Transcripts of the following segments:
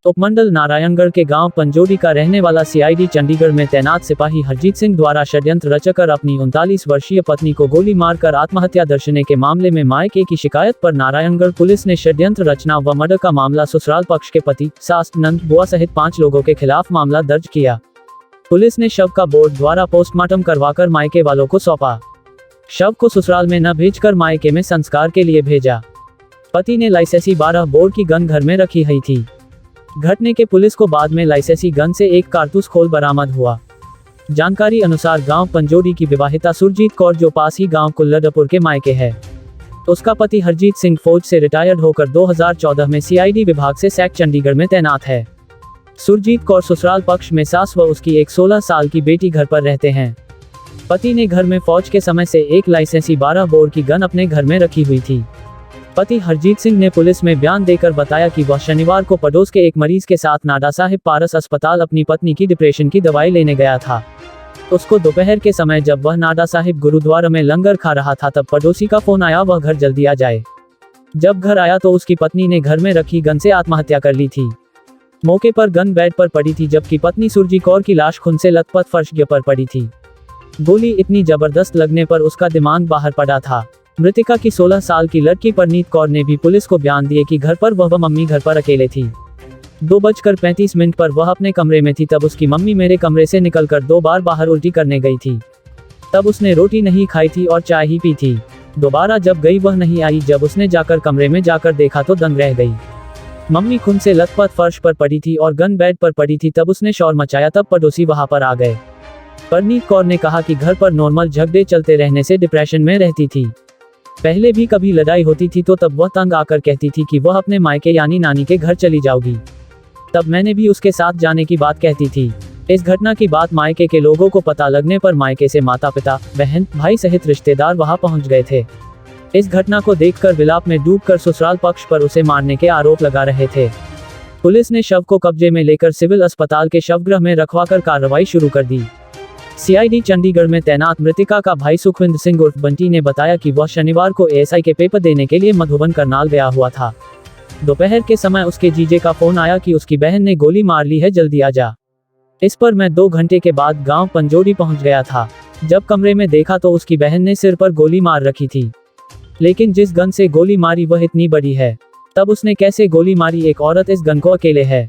उपमंडल नारायणगढ़ के गांव पंजोरी का रहने वाला सीआईडी चंडीगढ़ में तैनात सिपाही हरजीत सिंह द्वारा षड्यंत्र रचकर अपनी 39 वर्षीय पत्नी को गोली मारकर आत्महत्या दर्शाने के मामले में मायके की शिकायत पर नारायणगढ़ पुलिस ने षड्यंत्र रचना व मर्डर का मामला ससुराल पक्ष के पति, सास, नंद, बुआ सहित 5 लोगों के खिलाफ मामला दर्ज किया। पुलिस ने शव का बोर्ड द्वारा पोस्टमार्टम करवाकर मायके वालों को सौंपा। शव को ससुराल में न भेजकर मायके में संस्कार के लिए भेजा। पति ने लाइसेंसी 12 बोर की गन घर में रखी हुई थी। घटने के पुलिस को बाद में लाइसेंसी गन से एक कारतूस खोल बरामद हुआ। जानकारी अनुसार गांव पंजोरी की विवाहिता सुरजीत कौर जो पास ही गांव कुल्लडपुर के मायके है, उसका पति हरजीत सिंह फौज से रिटायर्ड होकर 2014 में सीआईडी विभाग से सैक चंडीगढ़ में तैनात है। सुरजीत कौर ससुराल पक्ष में सास व उसकी एक 16 साल की बेटी घर पर रहते हैं। पति ने घर में फौज के समय से एक लाइसेंसी 12 बोर की गन अपने घर में रखी हुई थी। पति हरजीत सिंह ने पुलिस में बयान देकर बताया कि वह शनिवार को पड़ोस के एक मरीज के साथ नाडा साहिब पारस अस्पताल अपनी पत्नी की डिप्रेशन की दवाई लेने गया था। उसको दोपहर के समय जब वह नाडा साहिब गुरुद्वारा में लंगर खा रहा था तब पड़ोसी का फोन आया वह घर जल्दी आ जाए। जब घर आया तो उसकी पत्नी ने घर में रखी गन से आत्महत्या कर ली थी। मौके पर गन बेड पर पड़ी थी जबकि पत्नी सुरजीत कौर की लाश खून से लथपथ फर्श पर पड़ी थी। गोली इतनी जबरदस्त लगने पर उसका दिमाग बाहर पड़ा था। मृतिका की 16 साल की लड़की परनीत कौर ने भी पुलिस को बयान दिए कि घर पर वह मम्मी घर पर अकेले थी। 2:35 पर वह अपने कमरे में थी तब उसकी मम्मी मेरे कमरे से निकलकर 2 बार बाहर उल्टी करने गई थी। तब उसने रोटी नहीं खाई थी और चाय ही पी थी। दोबारा जब गई वह नहीं आई। जब उसने जाकर कमरे में जाकर देखा तो दंग रह गई। मम्मी खून से लथपथ फर्श पर पड़ी थी और गन बेड पर पड़ी थी। तब उसने शोर मचाया तब पड़ोसी वहां पर आ गए। परनीत कौर ने कहा कि घर पर नॉर्मल झगड़े चलते रहने से डिप्रेशन में रहती थी। पहले भी कभी लड़ाई होती थी तो तब वह तंग आकर कहती थी कि वह अपने मायके यानी नानी के घर चली जाओगी। तब मैंने भी उसके साथ जाने की बात कहती थी। इस घटना की बात मायके के लोगों को पता लगने पर मायके से माता पिता, बहन, भाई सहित रिश्तेदार वहां पहुंच गए थे। इस घटना को देखकर विलाप में डूबकर ससुराल पक्ष पर उसे मारने के आरोप लगा रहे थे। पुलिस ने शव को कब्जे में लेकर सिविल अस्पताल के शवगृह में रखवाकर कार्रवाई शुरू कर दी। सीआईडी चंडीगढ़ में तैनात मृतिका का भाई सुखविंदर सिंह उर्फ बंटी ने बताया कि वह शनिवार को एएसआई के पेपर देने के लिए मधुबन करनाल गया हुआ था। दोपहर के समय उसके जीजे का फोन आया कि उसकी बहन ने गोली मार ली है, जल्दी आ जा। इस पर मैं 2 घंटे के बाद गांव पंजोरी पहुंच गया था। जब कमरे में देखा तो उसकी बहन ने सिर पर गोली मार रखी थी, लेकिन जिस गन से गोली मारी वह इतनी बड़ी है। तब उसने कैसे गोली मारी? एक औरत इस गन को अकेले है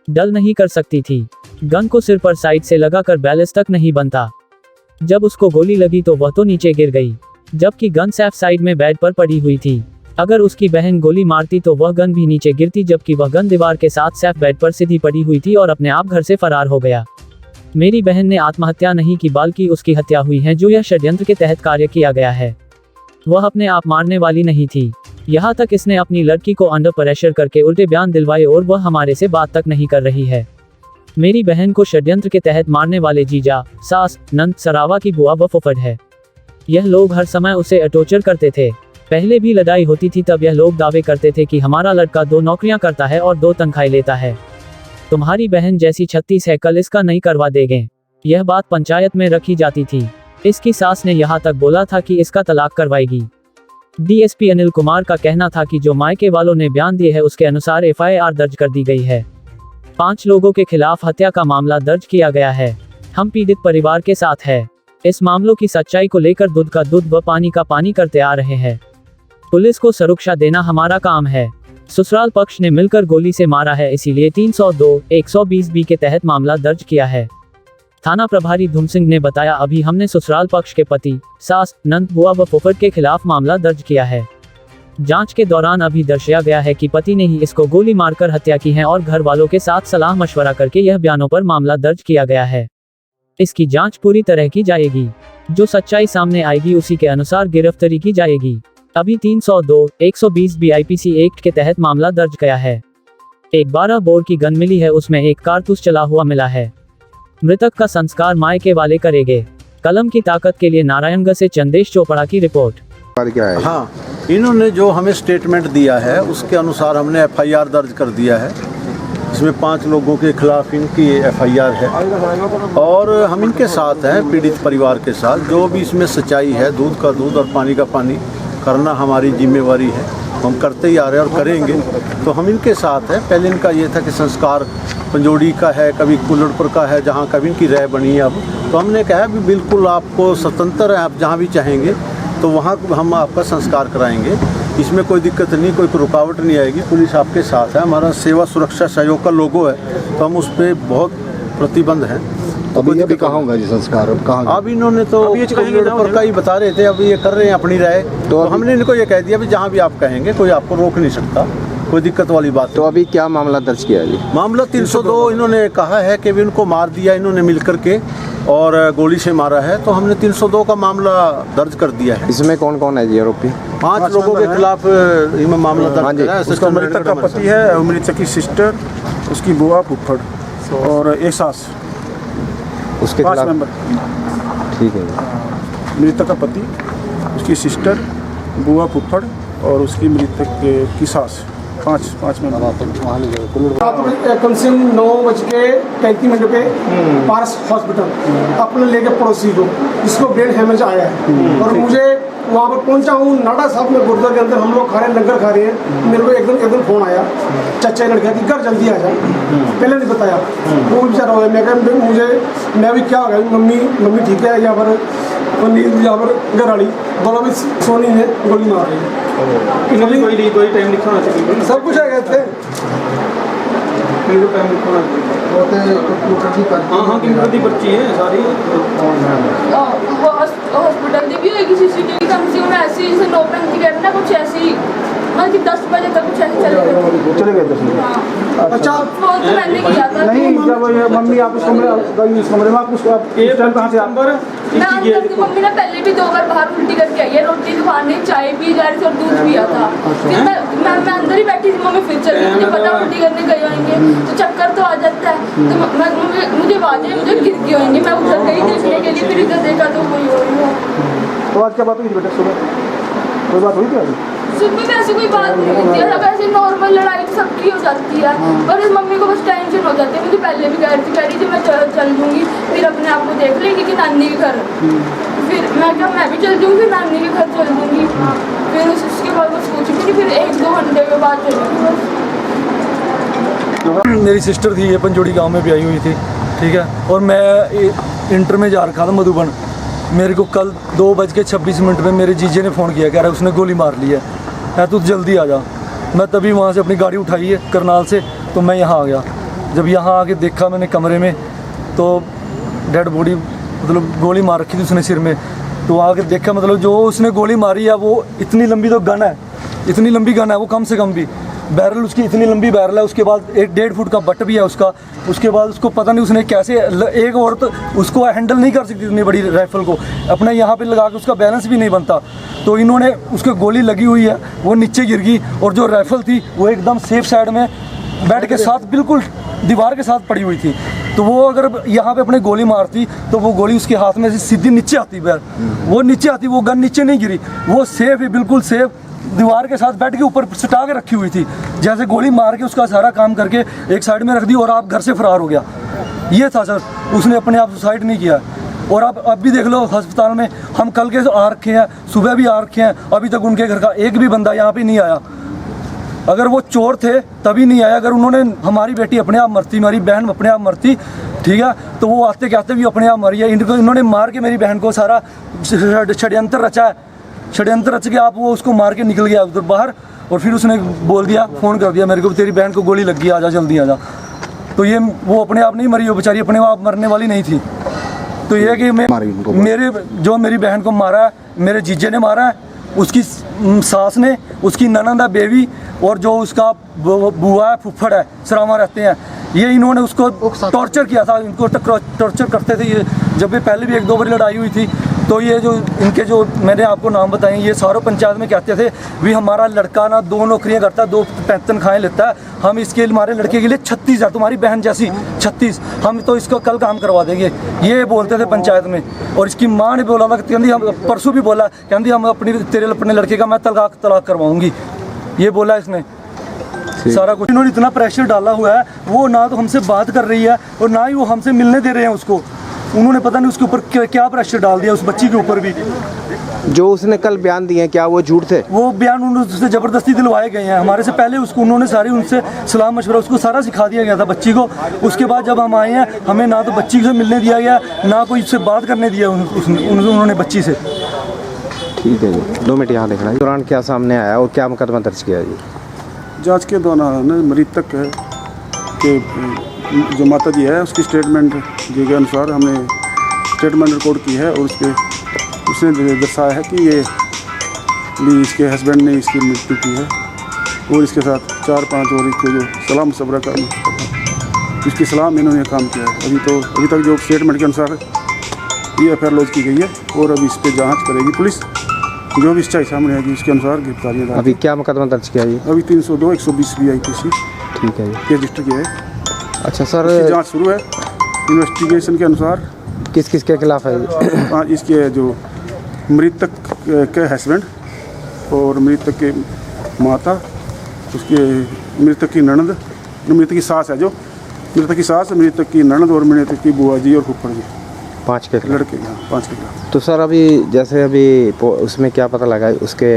डल नहीं कर सकती थी। गन को सिर पर साइड से लगाकर बैलेंस तक नहीं बनता। जब उसको गोली लगी तो वह तो नीचे गिर गई, जबकि गन सैफ साइड में बेड पर पड़ी हुई थी। अगर उसकी बहन गोली मारती तो वह गन भी नीचे गिरती, जबकि वह गन दीवार के साथ सैफ बेड पर सीधी पड़ी हुई थी और अपने आप घर से फरार हो गया। मेरी बहन ने आत्महत्या नहीं की बल्कि उसकी हत्या हुई है, जो यह षड्यंत्र के तहत कार्य किया गया है। वह अपने आप मारने वाली नहीं थी। यहाँ तक इसने अपनी लड़की को अंडर प्रेशर करके उल्टे बयान दिलवाए और वह हमारे से बात तक नहीं कर रही है। मेरी बहन को षड्यंत्र के तहत मारने वाले जीजा, सास, नंद, सरावा की बुआ व फुफड़ है। यह लोग हर समय उसे अटोचर करते थे। पहले भी लड़ाई होती थी तब यह लोग दावे करते थे कि हमारा लड़का 2 नौकरियां करता है और 2 तनख्वाहें लेता है। तुम्हारी बहन जैसी 36 है, कल इसका नहीं करवा देंगे। यह बात पंचायत में रखी जाती थी। इसकी सास ने यहाँ तक बोला था कि इसका तलाक करवाएगी। डीएसपी अनिल कुमार का कहना था कि जो मायके वालों ने बयान दिए है उसके अनुसार एफआईआर दर्ज कर दी गई है। 5 लोगों के खिलाफ हत्या का मामला दर्ज किया गया है। हम पीड़ित परिवार के साथ है। इस मामलों की सच्चाई को लेकर दूध का दूध व पानी का पानी करते आ रहे हैं। पुलिस को सुरक्षा देना हमारा काम है। ससुराल पक्ष ने मिलकर गोली से मारा है, इसीलिए 302-120B के तहत मामला दर्ज किया है। थाना प्रभारी धूम सिंह ने बताया, अभी हमने ससुराल पक्ष के पति, सास, नंद, बुआ व फुफड़ के खिलाफ मामला दर्ज किया है। जांच के दौरान अभी दर्शाया गया है कि पति ने ही इसको गोली मारकर हत्या की है और घर वालों के साथ सलाह मशवरा करके यह बयानों पर मामला दर्ज किया गया है। इसकी जांच पूरी तरह की जाएगी। जो सच्चाई सामने आएगी उसी के अनुसार गिरफ्तारी की जाएगी। अभी 302-120B IPC एक्ट के तहत मामला दर्ज किया है। एक 12 बोर की गन मिली है, उसमें एक कारतूस चला हुआ मिला है। मृतक का संस्कार मायके वाले करेंगे। कलम की ताकत के लिए नारायणगढ़ से चंदेश चोपड़ा की रिपोर्ट। क्या है? हाँ, इन्होंने जो हमें स्टेटमेंट दिया है उसके अनुसार हमने एफआईआर दर्ज कर दिया है। इसमें 5 लोगों के खिलाफ इनकी एफआईआर है और हम इनके साथ हैं, पीड़ित परिवार के साथ। जो भी इसमें सच्चाई है, दूध का दूध और पानी का पानी करना हमारी जिम्मेवारी है। हम करते ही आ रहे हैं और करेंगे। तो हम इनके साथ हैं। पहले इनका ये था कि संस्कार पंजोड़ी का है, कभी कुल्लड़पुर का है, जहाँ कभी इनकी राय बनी है अब, तो हमने कहा भी बिल्कुल आपको स्वतंत्र है, आप जहाँ भी चाहेंगे तो वहाँ हम आपका संस्कार कराएंगे, इसमें कोई दिक्कत नहीं, कोई रुकावट नहीं आएगी। पुलिस आपके साथ है, हमारा सेवा सुरक्षा सहयोग का लोगो है, तो हम उस पर बहुत प्रतिबंध हैं। तो अभी कहाँ होगा जी संस्कार, अब कहाँ? अब इन्होंने तो कुल्लड़पुर का ही बता रहे थे, अब ये कर रहे हैं अपनी राय, तो हमने इनको ये कह दिया भी जहाँ भी आप कहेंगे, कोई आपको रोक नहीं सकता, कोई दिक्कत वाली बात। तो अभी क्या मामला दर्ज किया है जी? मामला 302 इन्होंने कहा है कि भी उनको मार दिया इन्होंने मिलकर के और गोली से मारा है, तो हमने 302 का मामला दर्ज कर दिया है। इसमें कौन कौन है जी आरोपी? 5 लोगों के खिलाफ इनमें मामला दर्ज है। उसका मृतक का पति है, मृतक की सिस्टर, उसकी बुआ, फुफ्फड़ और एक सास, उसके 5 खिलाफ? मेंबर। ठीक है। मृतक का पति, उसकी सिस्टर, बुआ, फुफ्फड़ और उसकी मृतक की सास, 5 मेंबर। कम से 9:35 पे पारस हॉस्पिटल अपने लेके पड़ोसी को, जिसको ब्रेन हेमरेज आया है, और मुझे वहाँ पर पहुँचा हूँ नाडा साहब में गुरुद्वारे के अंदर, हम लोग खा रहे हैं, लंगर खा रहे हैं, मेरे को एकदम फ़ोन आया चचा लड़का कि घर जल्दी आ जाए, पहले नहीं बताया, वो बेचारा हो गया। मैं कहा मैं भी क्या हो गया, मम्मी ठीक है, यहाँ पर यहाँ पर घर वाली बोला भी सोनी ने गोली मार रही है, कोई टाइम लिखा होना चाहिए, सब कुछ है कहते हैं। हाँ किनकी पर्ची है सारी। वो हॉस्पिटल की भी होगी CCTV, कम से कम ऐसी जैसे नौटंकी करना कुछ ऐसी, मतलब कि 10 बजे तक कुछ ऐसे चले गए। हाँ अच्छा, फोन तो मैंने किया था। नहीं, जब ये मम्मी आप उस कमरे में, आप उस टाइम कहाँ से आप? मैं अंदर थी, मम्मी ने पहले भी 2 बार बाहर उल्टी करके आई है, रोटी दुकान, चाय पी जा रही थी और दूध पिया था। फिर मैं अंदर ही बैठी थी, मम्मी फिर चल रही, मुझे पता उल्टी करने गई होंगे तो चक्कर तो आ जाता है, तो मुझे आवाज़ें मुझे गिर गई होंगी, मैं उधर गई देखने के लिए, फिर इधर देखा तो कोई और। तो आज क्या बात हुई थी बेटा? सुबह कोई बात हुई थी आज? सुबह में ऐसी कोई बात नहीं होती है, ऐसे नॉर्मल लड़ाई तो सबकी हो जाती है, और इस मम्मी को बस टेंशन हो जाती है। मुझे पहले भी कह रही थी मैं चल दूँगी, फिर अपने आप को देख लेगी कि नानी के घर, फिर मैं क्या मैं भी चल दूँगी, फिर नानी के घर चल दूँगी, फिर उसके बाद बस कुछ भी नहीं, फिर 1-2 घंटे के बाद चलूँगी बस। मेरी सिस्टर थी, ये पंजोड़ी गांव में भी आई हुई थी, ठीक है, और मैं इंटर में जा रखा था मधुबन। मेरे को कल 2:26 में मेरे जीजे ने फ़ोन किया, कह रहा है उसने गोली मार ली है, तू जल्दी आ जा। मैं तभी वहाँ से अपनी गाड़ी उठाई है करनाल से, तो मैं यहाँ आ गया। जब यहाँ आके देखा मैंने कमरे में, तो डेड बॉडी, मतलब गोली मार रखी थी उसने सिर में। तो आके देखा, मतलब जो उसने गोली मारी है वो इतनी लंबी तो गन है, इतनी लंबी गन है वो, कम से कम भी बैरल उसकी इतनी लंबी बैरल है, उसके बाद 1-1.5 फुट का बट भी है उसका। उसके बाद उसको पता नहीं उसने कैसे, एक औरत उसको हैंडल नहीं कर सकती इतनी बड़ी राइफल को, अपने यहाँ पे लगा के उसका बैलेंस भी नहीं बनता। तो इन्होंने, उसको गोली लगी हुई है, वो नीचे गिर गई, और जो राइफल थी वो एकदम सेफ साइड में बेड के साथ बिल्कुल दीवार के साथ पड़ी हुई थी। तो वो अगर यहाँ पे अपने गोली मारती तो वो गोली उसके हाथ में से सीधी नीचे आती, वो नीचे आती, वो गन नीचे नहीं गिरी, वो सेफ है, बिल्कुल सेफ, दीवार के साथ बेड के ऊपर सटा के रखी हुई थी। जैसे गोली मार के उसका सारा काम करके एक साइड में रख दी और आप घर से फरार हो गया। ये था सर, उसने अपने आप सुसाइड नहीं किया। और आप अब भी देख लो अस्पताल में, हम कल के आ रखे हैं, सुबह भी आ रखे हैं, अभी तक उनके घर का एक भी बंदा यहाँ पे नहीं आया। अगर वो चोर थे तभी नहीं आया, अगर उन्होंने, हमारी बेटी अपने आप मरती, हमारी बहन अपने आप मरती, ठीक है, तो वो आते कहते भी अपने आप मरी है। इन्होंने मार के मेरी बहन को सारा षड्यंत्र रचा है, षड्यंत्र रच के आप वो उसको मार के निकल गया उधर बाहर, और फिर उसने बोल दिया, फ़ोन कर दिया मेरे को, तेरी बहन को गोली लगी, आ जा जल्दी आ जा। तो ये वो अपने आप नहीं मरी, वो बेचारी अपने आप मरने वाली नहीं थी। तो ये कि मेरी बहन को मारा है, मेरे जीजे ने मारा है, उसकी सास ने, उसकी ननंद है बेबी, और जो उसका बुआ है, फुफ्फड़ है, सरामा रहते हैं, ये इन्होंने उसको टॉर्चर किया था, इनको टॉर्चर करते थे ये। जब भी पहले भी 1-2 बार लड़ाई हुई थी, तो ये जो इनके जो मैंने आपको नाम बताए, ये सारों पंचायत में कहते थे भी हमारा लड़का ना 2 नौकरियां करता है, 2 तनख्वाहें लेता है, हम इसके हमारे लड़के के लिए 36 है, तुम्हारी बहन जैसी 36, हम तो इसको कल काम करवा देंगे, ये बोलते थे पंचायत में। और इसकी माँ ने बोला था, कहती हम परसों भी बोला, कहती हम अपने लड़के का मैं तलाक करवाऊँगी, ये बोला इसने सारा कुछ। इन्होंने इतना प्रेशर डाला हुआ है, वो ना तो हमसे बात कर रही है और ना ही वो हमसे मिलने दे रहे हैं उसको। उन्होंने पता नहीं उसके ऊपर क्या प्रेशर डाल दिया, उस बच्ची के ऊपर भी। जो उसने कल बयान दिए हैं क्या वो झूठ थे? वो बयान उनसे ज़बरदस्ती दिलवाए गए हैं। हमारे से पहले उसको उन्होंने सारी उनसे सलाह मशवरा उसको सारा सिखा दिया गया था बच्ची को। उसके बाद जब हम आए हैं, हमें ना तो बच्ची से मिलने दिया गया, ना कोई उससे बात करने दिया उन्होंने बच्ची से। ठीक है जी, 2 मिनट यहाँ देखना है। दौरान क्या सामने आया और क्या मुकदमा दर्ज किया जी? जांच के दौरान मृतक है कि जो माता जी है उसकी स्टेटमेंट दिए के अनुसार हमने स्टेटमेंट रिकॉर्ड की है, और उसने दर्शाया है कि ये भी इसके हस्बैंड ने इसकी मृत्यु की है, और इसके साथ 4-5 और इसके जो सलाह मशवरा का इसकी सलाह में इन्होंने काम किया है। अभी तक जो स्टेटमेंट के अनुसार ये FIR लॉन्च की गई है, और अभी इस पर जाँच करेगी पुलिस। जो भी सच्चाई सामने आएगी उसके अनुसार गिरफ्तारियाँ। अभी क्या मुकदमा दर्ज किया जी? अभी 302, 120 BIPC ठीक है जी, रजिस्टर किया है। अच्छा सर, जांच शुरू है। इन्वेस्टिगेशन के अनुसार किस किस के खिलाफ है जी? इसके जो मृतक के हस्बैंड और मृतक के माता, उसके मृतक की ननद, मृतक की सास है, जो मृतक की सास, मृतक की ननद और मृतक की बुआ जी और फुफ्फड़ जी, 5 के खिलाफ? लड़के। हाँ, 5 के खिलाफ। तो सर अभी जैसे अभी उसमें क्या पता लगा, उसके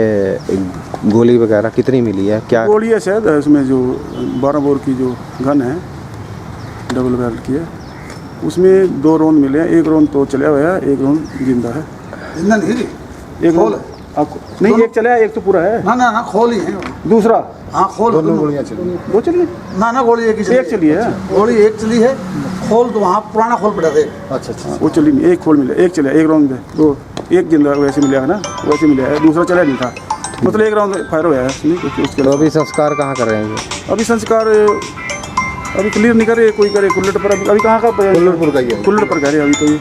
गोली वगैरह कितनी मिली है क्या? गोली है शायद उसमें जो 12 बोर की जो गन है, डबल बैरल की है, उसमें 2 राउंड मिले हैं। 1 राउंड तो चला हुआ है, 1 राउंड जिंदा है। जिंदा नहीं जी, एक आपको नहीं, एक चला है, एक तो पूरा है। ना खोल ही है। दूसरा? हाँ खोल। दोनों गोलियाँ चली? 2 चली? ना गोली एक चली है। गोली एक चली है, खोल तो वहाँ पुराना खोल पड़ा था। अच्छा, वो चली नहीं, एक खोल मिला, एक चला, 1 राउंड में 2, 1 जिंदा वैसे मिला है ना, वैसे मिला है, दूसरा चला नहीं था, मतलब 1 राउंड फायर हुआ है उसके। तो अभी संस्कार कहाँ कर रहे हैं? अभी संस्कार अभी क्लियर नहीं कर रहे, कोई करे कुल्लट पर। अभी कहाँ का? कुल्लट पर कह रहे हैं अभी तो ये